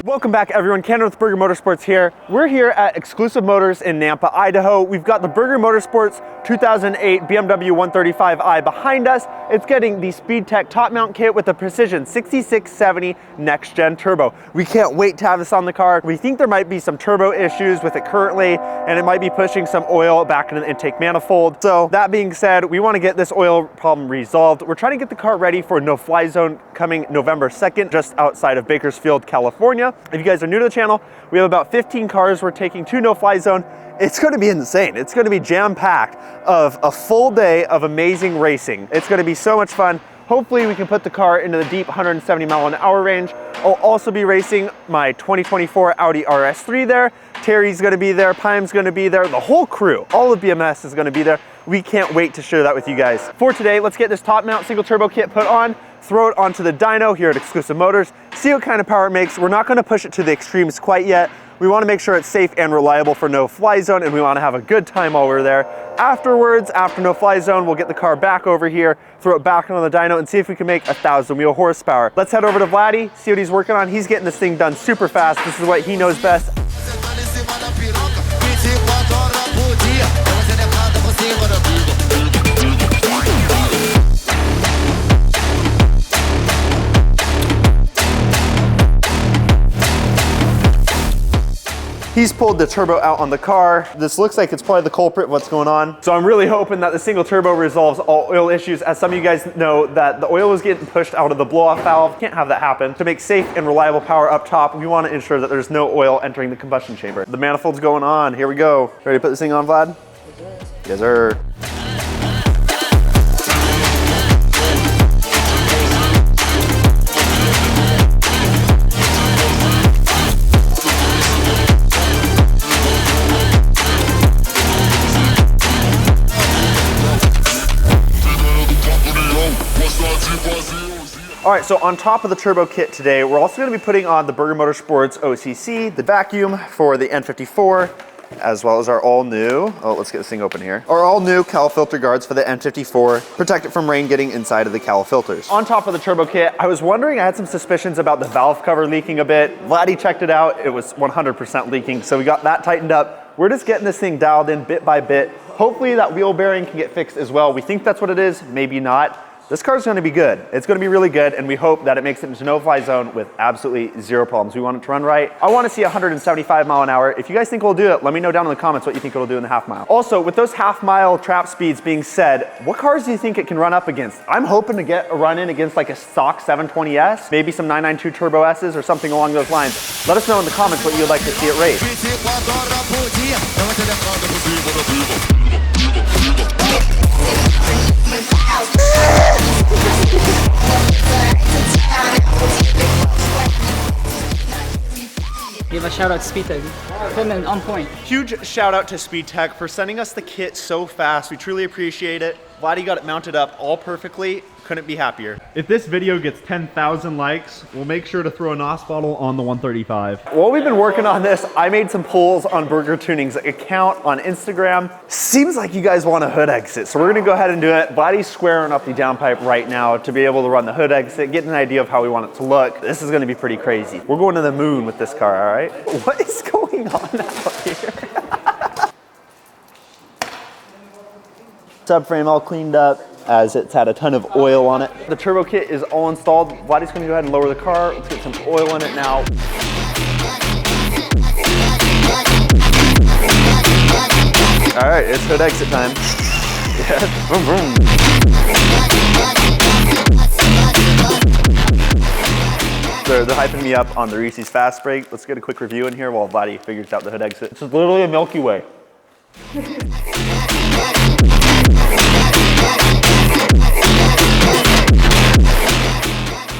Welcome back everyone, Canada with Burger Motorsports here. We're here at Exclusive Motors in Nampa, Idaho. We've got the Burger Motorsports 2008 BMW 135i behind us. It's getting the Speed Tech top mount kit with the Precision 6670 Next Gen Turbo. We can't wait to have this on the car. We think there might be some turbo issues with it currently, and it might be pushing some oil back into the intake manifold. So that being said, we want to get this oil problem resolved. We're trying to get the car ready for no-fly zone coming November 2nd, just outside of Bakersfield, California. If you guys are new to the channel, we have about 15 cars we're taking to no-fly zone. It's going to be insane. It's going to be jam-packed of a full day of amazing racing. It's going to be so much fun. Hopefully we can put the car into the deep 170 mile an hour range. I'll also be racing my 2024 Audi RS3 there. Terry's going to be there, Pime's going to be there, the whole crew, all of BMS is going to be there. We can't wait to share that with you guys. For today, let's get this top mount single turbo kit put on, throw it onto the dyno here at Exclusive Motors, see what kind of power it makes. We're not going to push it to the extremes quite yet. We want to make sure it's safe and reliable for no-fly zone, and we want to have a good time while we're there. Afterwards, after no-fly zone, we'll get the car back over here, throw it back on the dyno, and see if we can make 1,000 wheel horsepower. Let's head over to Vladdy, see what he's working on. He's getting this thing done super fast. This is what he knows best. He's pulled the turbo out on the car. This looks like it's probably the culprit of what's going on. So I'm really hoping that the single turbo resolves all oil issues. As some of you guys know, that the oil was getting pushed out of the blow-off valve. Can't have that happen. To make safe and reliable power up top, we want to ensure that there's no oil entering the combustion chamber. The manifold's going on. Here we go. Ready to put this thing on, Vlad? Yes, sir. All right, so on top of the turbo kit today, we're also going to be putting on the Burger Motorsports OCC, the vacuum for the N54, as well as our all-new, let's get this thing open here, our all-new Cowl Filter Guards for the N54, protect it from rain getting inside of the cowl filters. On top of the turbo kit, I was wondering, I had some suspicions about the valve cover leaking a bit. Vladdy checked it out, it was 100% leaking, so we got that tightened up. We're just getting this thing dialed in bit by bit. Hopefully that wheel bearing can get fixed as well. We think that's what it is, maybe not. This car's going to be good. It's going to be really good, and we hope that it makes it into no-fly zone with absolutely zero problems. We want it to run right. I want to see 175 mile an hour. If you guys think we'll do it, let me know down in the comments what you think it'll do in the half mile. Also, with those half-mile trap speeds being said, what cars do you think it can run up against? I'm hoping to get a run in against like a stock 720S, maybe some 992 Turbo S's or something along those lines. Let us know in the comments what you'd like to see it race. Give a shout out to Speed Tech. Equipment on point. Huge shout out to Speed Tech for sending us the kit so fast. We truly appreciate it. Vladdy got it mounted up all perfectly. Couldn't be happier. If this video gets 10,000 likes, we'll make sure to throw a NOS bottle on the 135. While we've been working on this, I made some polls on Burger Tuning's account on Instagram. Seems like you guys want a hood exit, so we're gonna go ahead and do it. Vladdy's squaring up the downpipe right now to be able to run the hood exit, get an idea of how we want it to look. This is gonna be pretty crazy. We're going to the moon with this car, all right? What is going on out here? Subframe all cleaned up, as it's had a ton of oil on it. The turbo kit is all installed. Vladdy's gonna go ahead and lower the car. Let's get some oil in it now. All right, it's hood exit time. Yeah. Vroom, vroom. They're hyping me up on the Reese's Fast Break. Let's get a quick review in here while Vladdy figures out the hood exit. It's literally a Milky Way.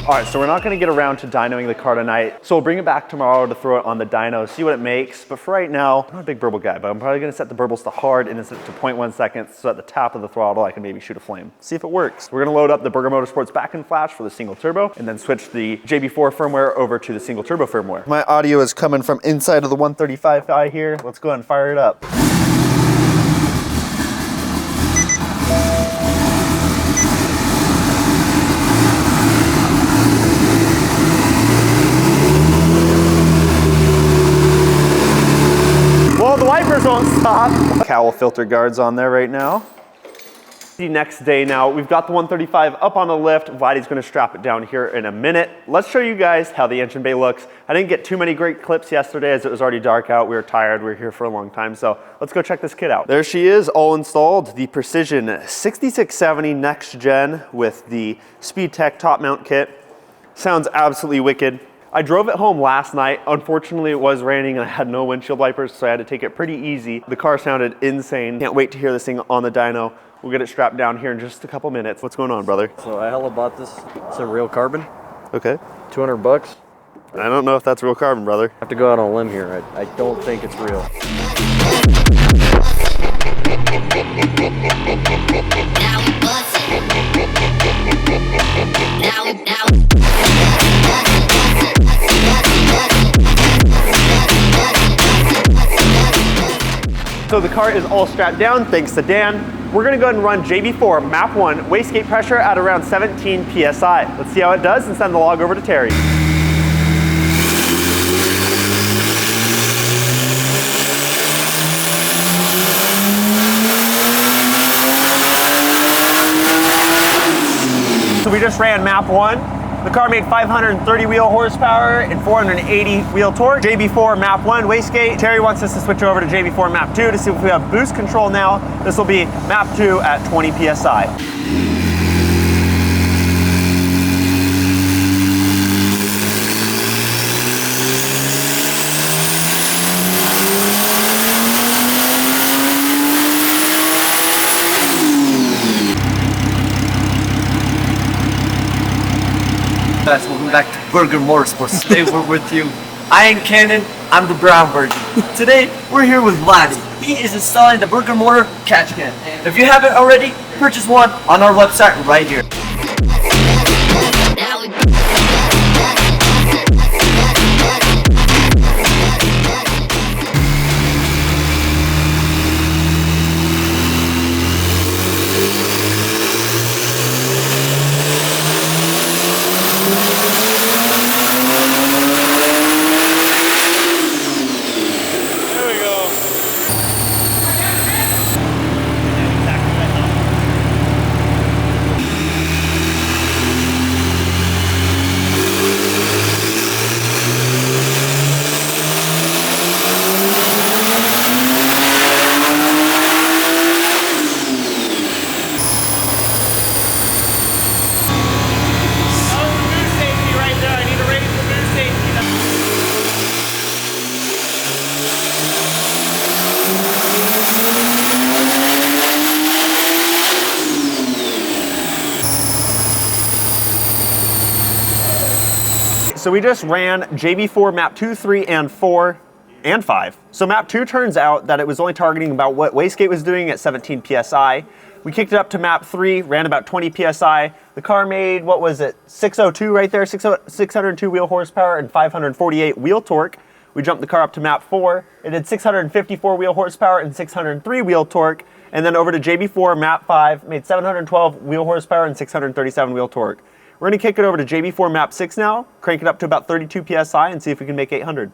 All right, so we're not gonna get around to dynoing the car tonight, so we'll bring it back tomorrow to throw it on the dyno, see what it makes. But for right now, I'm not a big burble guy, but I'm probably gonna set the burbles to hard and set it to 0.1 seconds, so at the tap of the throttle, I can maybe shoot a flame. See if it works. We're gonna load up the Burger Motorsports back-end flash for the single turbo, and then switch the JB4 firmware over to the single turbo firmware. My audio is coming from inside of the 135i here. Let's go ahead and fire it up. top. Cowl filter guards on there right now. The next day now, we've got the 135 up on the lift. Vladdy's gonna strap it down here in a minute. Let's show you guys how the engine bay looks. I didn't get too many great clips yesterday as it was already dark out. We were tired, we were here for a long time. So let's go check this kit out. There she is, all installed. The Precision 6670 Next Gen with the Speed Tech top mount kit. Sounds absolutely wicked. I drove it home last night. Unfortunately, it was raining and I had no windshield wipers, so I had to take it pretty easy. The car sounded insane. Can't wait to hear this thing on the dyno. We'll get it strapped down here in just a couple minutes. What's going on, brother? So I hella bought this. It's a real carbon. Okay. $200. I don't know if that's real carbon, brother. I have to go out on a limb here. I don't think it's real. So the car is all strapped down, thanks to Dan. We're gonna go ahead and run JB4 Map 1 wastegate pressure at around 17 PSI. Let's see how it does and send the log over to Terry. So we just ran Map 1. The car made 530 wheel horsepower and 480 wheel torque. JB4 Map 1 wastegate. Terry wants us to switch over to JB4 Map 2 to see if we have boost control now. This will be Map 2 at 20 PSI. Guys, welcome back to Burger Motorsports. Today we're with you. I am Cannon, I'm the brown version. Today we're here with Vladdy. He is installing the Burger Motor catch can. If you haven't already, purchase one on our website right here. So we just ran JB4 Map 2, 3, and 4, and 5. So Map 2 turns out that it was only targeting about what wastegate was doing at 17 PSI. We kicked it up to Map 3, ran about 20 PSI. The car made, what was it, 602 right there, 602 wheel horsepower and 548 wheel torque. We jumped the car up to Map 4. It did 654 wheel horsepower and 603 wheel torque. And then over to JB4 Map 5, made 712 wheel horsepower and 637 wheel torque. We're gonna kick it over to JB4 Map 6 now, crank it up to about 32 PSI and see if we can make 800.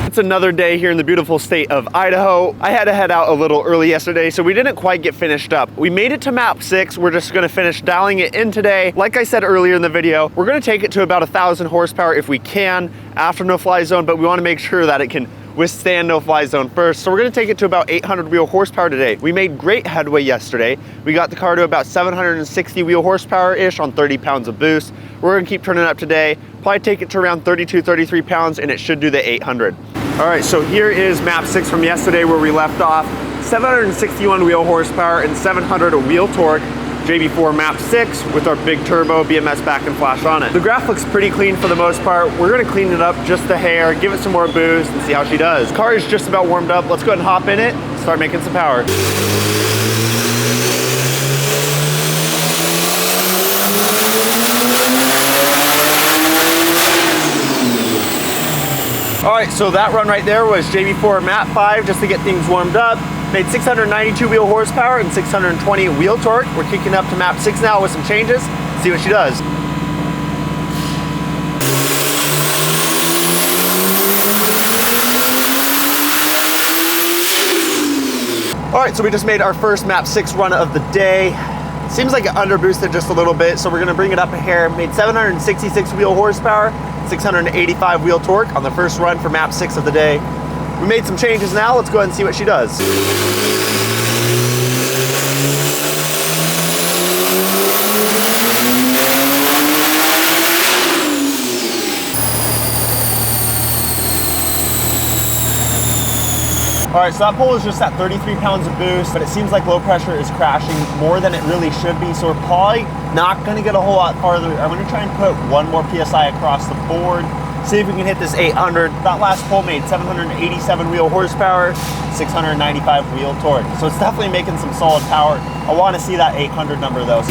It's another day here in the beautiful state of Idaho. I had to head out a little early yesterday, so we didn't quite get finished up. We made it to Map 6. We're just gonna finish dialing it in today. Like I said earlier in the video, we're gonna take it to about 1,000 horsepower if we can after no-fly zone, but we wanna make sure that it can withstand no-fly zone first. So we're gonna take it to about 800 wheel horsepower today. We made great headway yesterday. We got the car to about 760 wheel horsepower-ish on 30 pounds of boost. We're gonna keep turning it up today. Probably take it to around 32, 33 pounds, and it should do the 800. All right, so here is Map 6 from yesterday where we left off. 761 wheel horsepower and 700 wheel torque. JB4 Map 6 with our big turbo BMS back and flash on it. The graph looks pretty clean for the most part. We're gonna clean it up just a hair, give it some more boost and see how she does. Car is just about warmed up. Let's go ahead and hop in it, start making some power. All right, so that run right there was JB4 Map 5 just to get things warmed up. Made 692 wheel horsepower and 620 wheel torque. We're kicking up to Map 6 now with some changes. See what she does. All right, so we just made our first Map 6 run of the day. Seems like it underboosted just a little bit, so we're gonna bring it up a hair. Made 766 wheel horsepower, 685 wheel torque on the first run for Map 6 of the day. We made some changes now. Let's go ahead and see what she does. All right, so that pole is just at 33 pounds of boost, but it seems like low pressure is crashing more than it really should be, so we're probably not gonna get a whole lot farther. I'm gonna try and put one more PSI across the board, see if we can hit this 800. That last pole made 787 wheel horsepower, 695 wheel torque. So it's definitely making some solid power. I wanna see that 800 number though.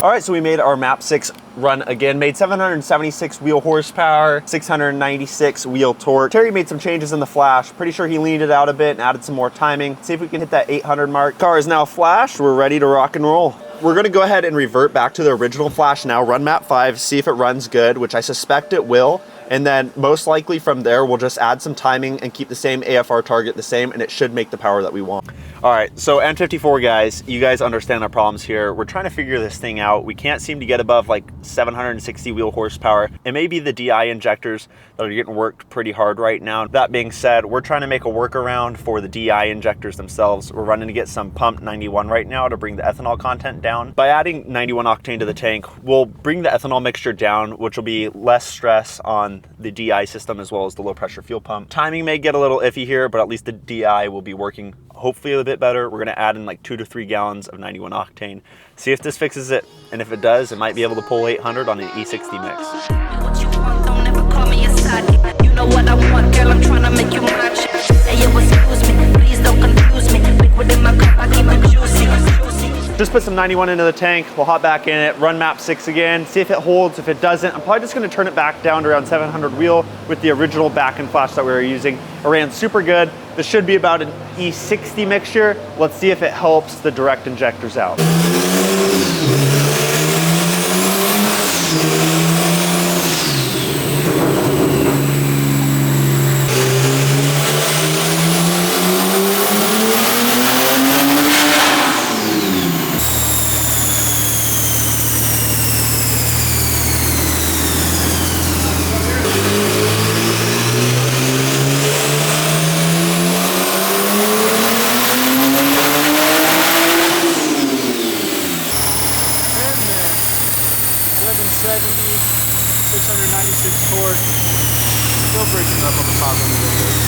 All right, so we made our Map 6 run again. Made 776 wheel horsepower, 696 wheel torque. Terry made some changes in the flash. Pretty sure he leaned it out a bit and added some more timing. See if we can hit that 800 mark. Car is now flashed. We're ready to rock and roll. We're gonna go ahead and revert back to the original flash now, run Map 5, see if it runs good, which I suspect it will. And then most likely from there, we'll just add some timing and keep the same AFR target the same, and it should make the power that we want. All right, so N54 guys, you guys understand our problems here. We're trying to figure this thing out. We can't seem to get above like 760 wheel horsepower. It may be the DI injectors that are getting worked pretty hard right now. That being said, we're trying to make a workaround for the DI injectors themselves. We're running to get some pump 91 right now to bring the ethanol content down. By adding 91 octane to the tank, we'll bring the ethanol mixture down, which will be less stress on the DI system as well as the low pressure fuel pump. Timing may get a little iffy here, but at least the DI will be working hopefully a bit better. We're gonna add in like 2 to 3 gallons of 91 octane. See if this fixes it. And if it does, it might be able to pull 800 on an E60 mix. What you want, don't never call me a side. You know what I want, girl, I'm trying to make you mine. Hey, yo, excuse me, please don't confuse me. Liquid in my cup, I keep it juicy. Just put some 91 into the tank. We'll hop back in it, run Map 6 again, see if it holds. If it doesn't, I'm probably just gonna turn it back down to around 700 wheel with the original back and flash that we were using. It ran super good. This should be about an E60 mixture. Let's see if it helps the direct injectors out.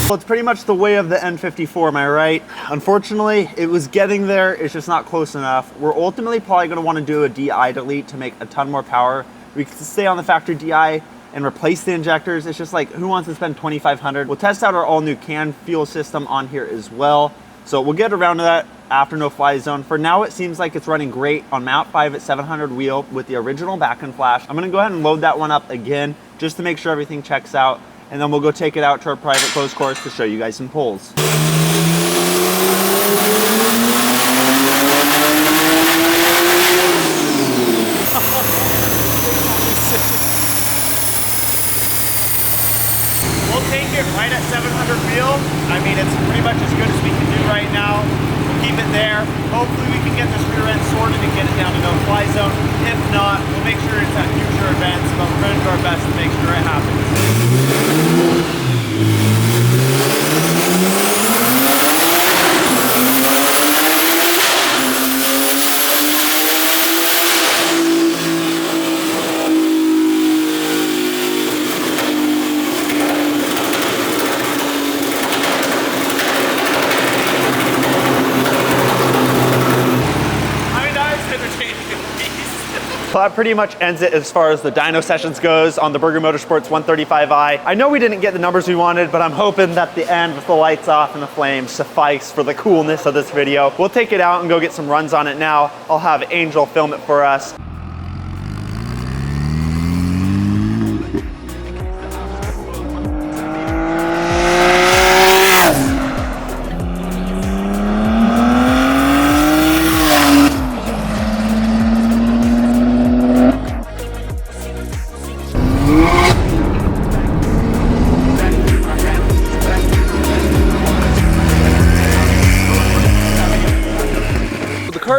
Well, it's pretty much the way of the N54, am I right? Unfortunately, it was getting there, it's just not close enough. We're ultimately probably gonna wanna do a DI delete to make a ton more power. We can stay on the factory DI and replace the injectors. It's just like, who wants to spend $2,500? We'll test out our all new CAN fuel system on here as well. So we'll get around to that after no fly zone. For now, it seems like it's running great on Map 5 at 700 wheel with the original back and flash. I'm gonna go ahead and load that one up again just to make sure everything checks out. And then we'll go take it out to our private closed course to show you guys some pulls. We'll take it right at 700 wheel. I mean, it's pretty much as good as we can do right now. We'll keep it there. Hopefully we can get this rear end sorted and get it down to no fly zone. If not, we'll make sure it's at future events, but we're going to do our best to make sure it happens. that pretty much ends it as far as the dyno sessions goes on the BurgerMotorsports 135i. I know we didn't get the numbers we wanted, but I'm hoping that the end with the lights off and the flames suffice for the coolness of this video. We'll take it out and go get some runs on it now. I'll have Angel film it for us.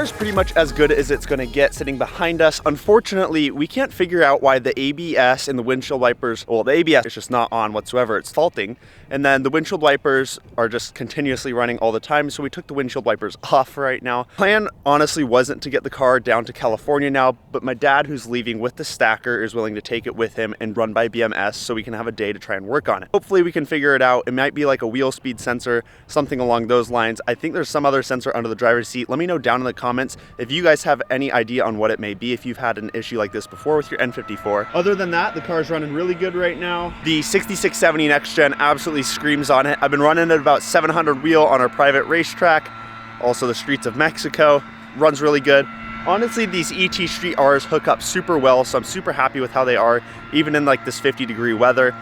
Is pretty much as good as it's going to get sitting behind us. Unfortunately, we can't figure out why the ABS and the windshield wipers, well, the ABS is just not on whatsoever, it's faulting, and then the windshield wipers are just continuously running all the time, so we took the windshield wipers off right now. Plan honestly wasn't to get the car down to California now, but my dad, who's leaving with the stacker, is willing to take it with him and run by BMS so we can have a day to try and work on it. Hopefully we can figure it out. It might be like a wheel speed sensor, something along those lines. I think there's some other sensor under the driver's seat. Let me know down in the comments if you guys have any idea on what it may be, if you've had an issue like this before with your N54. Other than that, the car's running really good right now. The 6670 Next Gen absolutely screams on it. I've been running at about 700 wheel on our private racetrack, also the streets of Mexico. Runs really good. Honestly, these ET Street Rs hook up super well, so I'm super happy with how they are, even in like this 50-degree weather.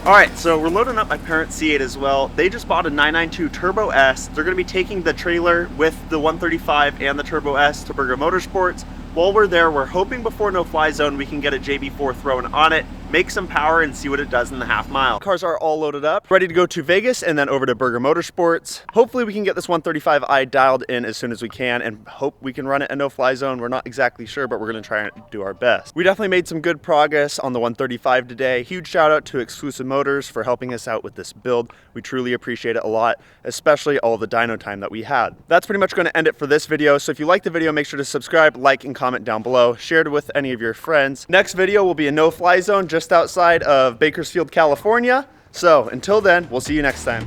All right, so we're loading up my parents' C8 as well. They just bought a 992 Turbo S. They're gonna be taking the trailer with the 135 and the Turbo S to BurgerMotorsports. While we're there, we're hoping before No Fly Zone we can get a JB4 thrown on it, make some power, and see what it does in the half mile. Cars are all loaded up, ready to go to Vegas and then over to BurgerMotorsports. Hopefully we can get this 135i dialed in as soon as we can and hope we can run it in No Fly Zone. We're not exactly sure, but we're gonna try and do our best. We definitely made some good progress on the 135 today. Huge shout out to Exclusive Motors for helping us out with this build. We truly appreciate it a lot, especially all the dyno time that we had. That's pretty much gonna end it for this video. So if you like the video, make sure to subscribe, like, and comment down below. Share it with any of your friends. Next video will be a No Fly Zone just outside of Bakersfield, California. So until then, we'll see you next time.